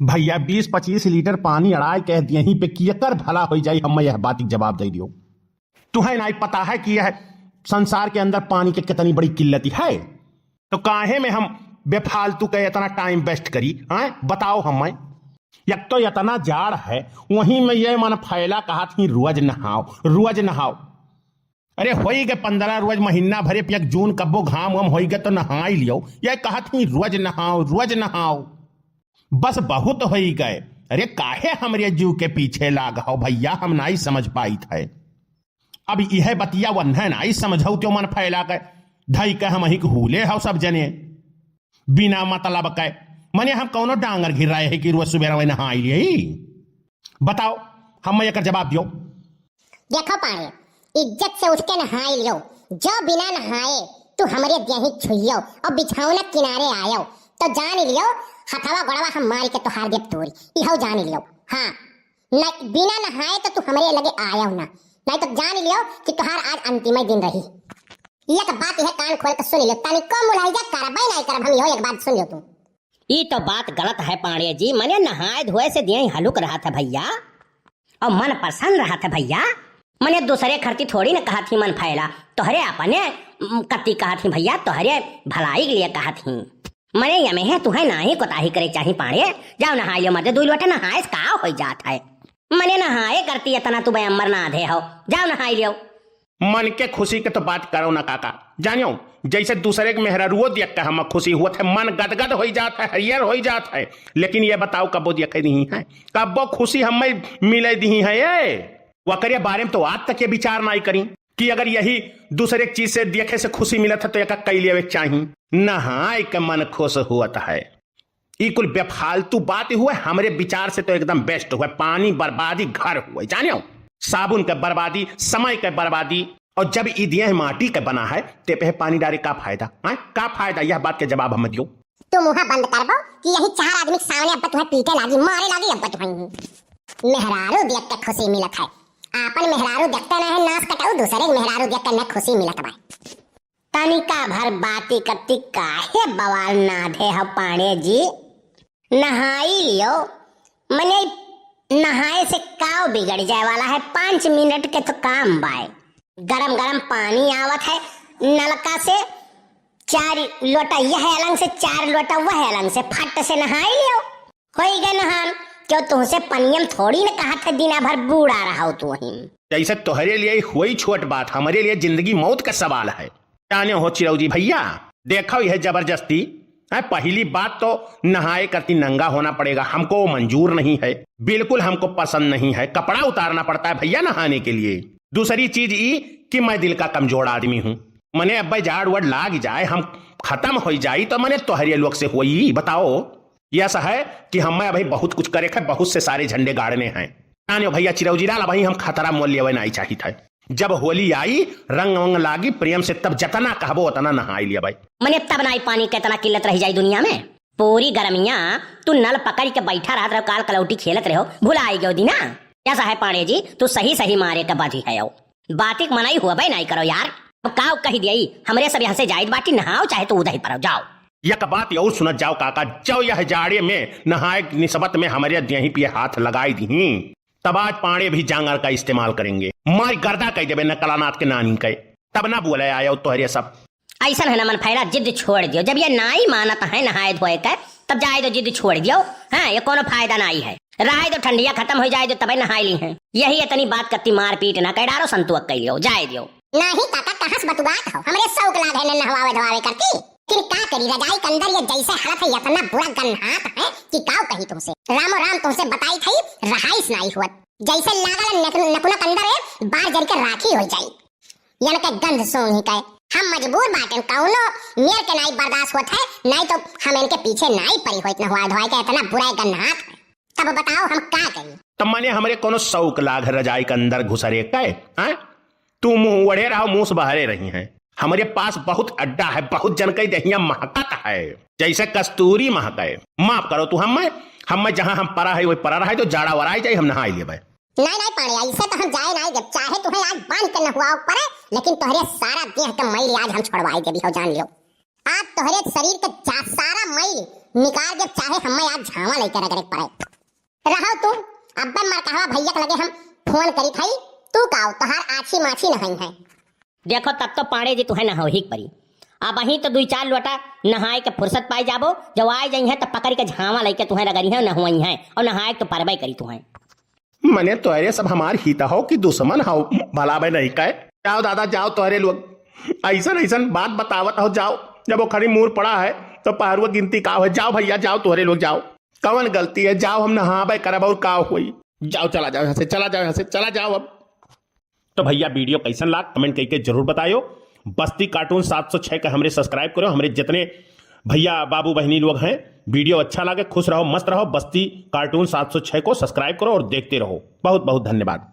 भैया 20-25 लीटर पानी अड़ाई कह दिए ही पे कियकर भला हो जाई। हम यह बात की जवाब दे दियो। तुम्हें नहीं पता है कि यह संसार के अंदर पानी की कितनी बड़ी किल्लत है, तो काहे में हम बेफालतू के इतना टाइम वेस्ट करी? बताओ हमें। एक तो इतना जाड़ है, वहीं में ये मन फैला कहा थी रोज नहाओ रोज नहाओ। अरे होई गए 15 रोज महीना भरे एक जून कब्बो घाम वाम होई गए तो नहा ही लियो। ये कहा थी रोज नहाओ बस बहुत हो ही गए। अरे काहे हमरे जीव के पीछे लाग हो भैया, हम नहीं समझ पाई थे। अब यह बतिया वन्हे नहीं समझो क्यों मन फैला के धई के हम ही हुले हो सब जने बिना मतलब के। मने हम कौनो डांगर घिर रहे हैं कि रोज सुबह में नहा लिए? बताओ, हम एक जवाब दियो। देखो पानी, इज्जत से उठ के नहाई लियो। जो बिना नहाए तू हमरे देही छुइयो और बिछौना किनारे आयो तो जान लियो हथवा गोड़वा हम मार के तोहार देव तोरी। इहो जान लियो। हाँ, न बिना नहाए तो तू हमरे लगे आयो ना, नहीं तो जान लियो कि तोहार आज अंतिम दिन रही। एक बात है, कान खोल के सुन लियो। तनिको मुलाहिजा करबे नहीं करब हम। इहो एक बात सुन लियो तू। ये तो बात गलत है पांडे जी। मने नहाए धोए से देही हलुक रहा था भैया और मन प्रसन्न रहा था भैया। मने दूसरे खर्ची थोड़ी न कहा थी मन फैला, तोहरे अपने कति कहा थी भैया, तोहरे भलाई के लिए कहा थी। मने यमे है तुम्हें नाही कोताही करे चाहिए पाड़े। जाओ नहाई लो मत, 2 लोटे नहाए का हो जात है। मने नहाए करती इतना तू बेअमर ना आधे हो। जाओ नहाई लियो। मन के खुशी के तो बात करो ना काका। जानियो जैसे दूसरे के मेहरारुओ देख के हम खुशी हुआ थे, मन गदगद हो जाता है, हरियर हो जाता है। लेकिन ये बताओ कब्बो देखे नहीं है, कब्बो खुशी हमें मिले दी है ये वकरे बारे में तो आज तक ये विचार नहीं करी कि अगर यही दूसरे चीज से देखे से खुशी मिला था तो एक कई लेवे चाहिए। नहाए के मन खुश हुआ है। ये कुल बेफालतू बात हुए, हमारे विचार से तो एकदम बेस्ट हुआ। पानी बर्बादी घर हुए, जानियो साबुन के बर्बादी, समय के बर्बादी। और जब ई दिया माटी के बना है ते पे पानी डाले का फायदा है? का फायदा? यह बात के जवाब हम दियो। तू मुंह बंद करबो कि यही 4 आदमी के सामने अब तुम्हें पीटे लागी, मारे लागी। अब तुम्हें मेहरारू देख के खुशी मिलत है। आपन मेहरारू देखते ना है नाश कटाऊ, दूसरे के मेहरारू देख के न खुशी मिलत बा। तनिका भर बाती करती काहे बवाल ना दे हो पांडे जी। नहाई लियो। मने नहाए से काव बिगड़ जाए वाला है? 5 मिनट के तो काम बाय। गरम गरम पानी आवत है नलका से, 4 लोटा यह अलंग से 4 लोटा वह अलंग से, फट से नहाई लियो। होई गए नहान। क्यों तुमसे पनियम थोड़ी न कहा था दिना भर बूढ़ा रहा हो तू वहीं। जैसे तुम्हारे लिए हुई छोट बात, हमारे लिए जिंदगी मौत का सवाल है। जाने हो चिरौजी भैया, देखो यह जबरदस्ती है। पहली बात तो नहाए करती नंगा होना पड़ेगा, हमको वो मंजूर नहीं है, बिल्कुल हमको पसंद नहीं है। कपड़ा उतारना पड़ता है भैया नहाने के लिए। दूसरी चीज ये कि मैं दिल का कमजोर आदमी हूँ। मने अब जाड़ वड़ लाग जाए, हम खत्म हो जाई तो मने तोहरे लोग से होई। बताओ ऐसा है कि हमें अभी बहुत कुछ करे है, बहुत से सारे झंडे गाड़ने हैं। जानियो भैया चिरौजी डाला भाई, हम खतरा मोल लेवे नहीं चाहिए थे। जब होली आई रंग वंग लागी प्रेम से, तब जतना कहबो उतना नहाई लिया भाई। मने तब ना पानी के इतना किल्लत रह जाई दुनिया में। पूरी गर्मिया तू नल पकड़ के बैठा रहा, काल कलौटी खेलत रहो, भुलाई गयो दीना। ऐसा है पांडे जी, तू सही सही मारे का बाजी है। बातिक मनाई हुआ भाई नहीं करो यार। अब काव कही दिया हमरे सब यहाँ से जायद बाटी नहाओ, चाहे तो उधर पर जाओ। एक बात और सुनत जाओ काका, जो यह जाड़े में नहाए निस्बत में हमारे दही पे हाथ लगाई दी, तब आज पानी भी जांगर का इस्तेमाल करेंगे। मार गर्दा कह देवे न कलानाथ के नानी के, तब ना बोले आया तो सब। ऐसा है ना मन फैला, जिद छोड़ दियो। जब ये नाई मानत है नहाए धोए का, तब जाए तो जिद छोड़ दियो। हाँ, ये कोनो फायदा नहीं है। रहा तो ठंडिया खत्म हो जाए तो तब नहाई ली है। यही इतनी बात करती मार पीट ना कर डारो, संतुक कर लियो, जाए दियो। नहीं काका, कहां से बतुआत हो? हमरे शौक लाग है न नहवावे धवावे करती। फिर का करी, रजाई के अंदर ये जैसे हालत है इतना बुरा गन्हात है कि काव कही तुमसे। रामो राम तुमसे बताई थी, रहाइस नहीं हुआ। जैसे लागल नकुना के अंदर है बाहर जल के राखी हो जाई। यानी के गंध सोन ही कहे। हम मजबूर बाटन, कौनो मेर के नहीं बर्दाश्त होत है, नहीं तो हम इनके पीछे नहीं पड़ी होत नहवा धवाए के, इतना बुरा गन्हात है। तब बताओ हम का करी? तब माने हमारे कोनो शौक लाग रजाई के अंदर घुसरे के? तू मुंह वड़े रहो, मुंह से बहरे रही हैं। हमारे पास बहुत अड्डा है, बहुत जन कई दहिया महकत है, जैसे कस्तूरी महके। माफ करो तू, हम जहाँ हम परा है वही परा रहा है, तो जाड़ा वराई जाए हम नहाई ले। नहीं पानी, ऐसे तो हम जाए नहीं जब चाहे तुम्हें आज बांध के नहवाओ पड़े, लेकिन तोहरे सारा देह के मैल आज हम छोड़वाई देबी हो, जान लियो। आज तोहरे शरीर के सारा मैल निकाल के चाहे हमें आज झावा लेकर रगड़े पड़े। रहो तू अब्बे मरकावा भैया के लगे हम फोन करी थई, तू काओ तोहार आछी माछी नहीं है। देखो तब तो पाड़े जी तुम्हें नहा ही परी। अब वहीं तो 2-4 लोटा नहाए के फुर्सत पाई जाबो, जब आए जाई है तो पकड़ के झावा लेके तुम्हें रगड़ी है नहुई है और नहाए तो परबई करी तुम्हें। मने तोहरे सब हमार हिता हो कि दुश्मन हो, भला भाई नहीं कहे। जाओ दादा जाओ, तोहरे लोग ऐसा बात बतावत हो, जाओ। जब वो खड़ी मूर पड़ा है तो पहरुआ गिनती का है। जाओ भैया जाओ, तोहरे लोग जाओ, कवन गलती है, जाओ हम नहाबे करब और का हुई। जाओ चला जाओ यहाँ से, चला जाओ यहाँ से, चला जाओ अब। तो भैया वीडियो कैसन लाग कमेंट करके जरूर बताइयो। बस्ती कार्टून 706 का हमरे सब्सक्राइब करो। हमरे जितने भैया बाबू बहनी लोग हैं, वीडियो अच्छा लगे खुश रहो मस्त रहो। बस्ती कार्टून 706 को सब्सक्राइब करो और देखते रहो। बहुत बहुत धन्यवाद।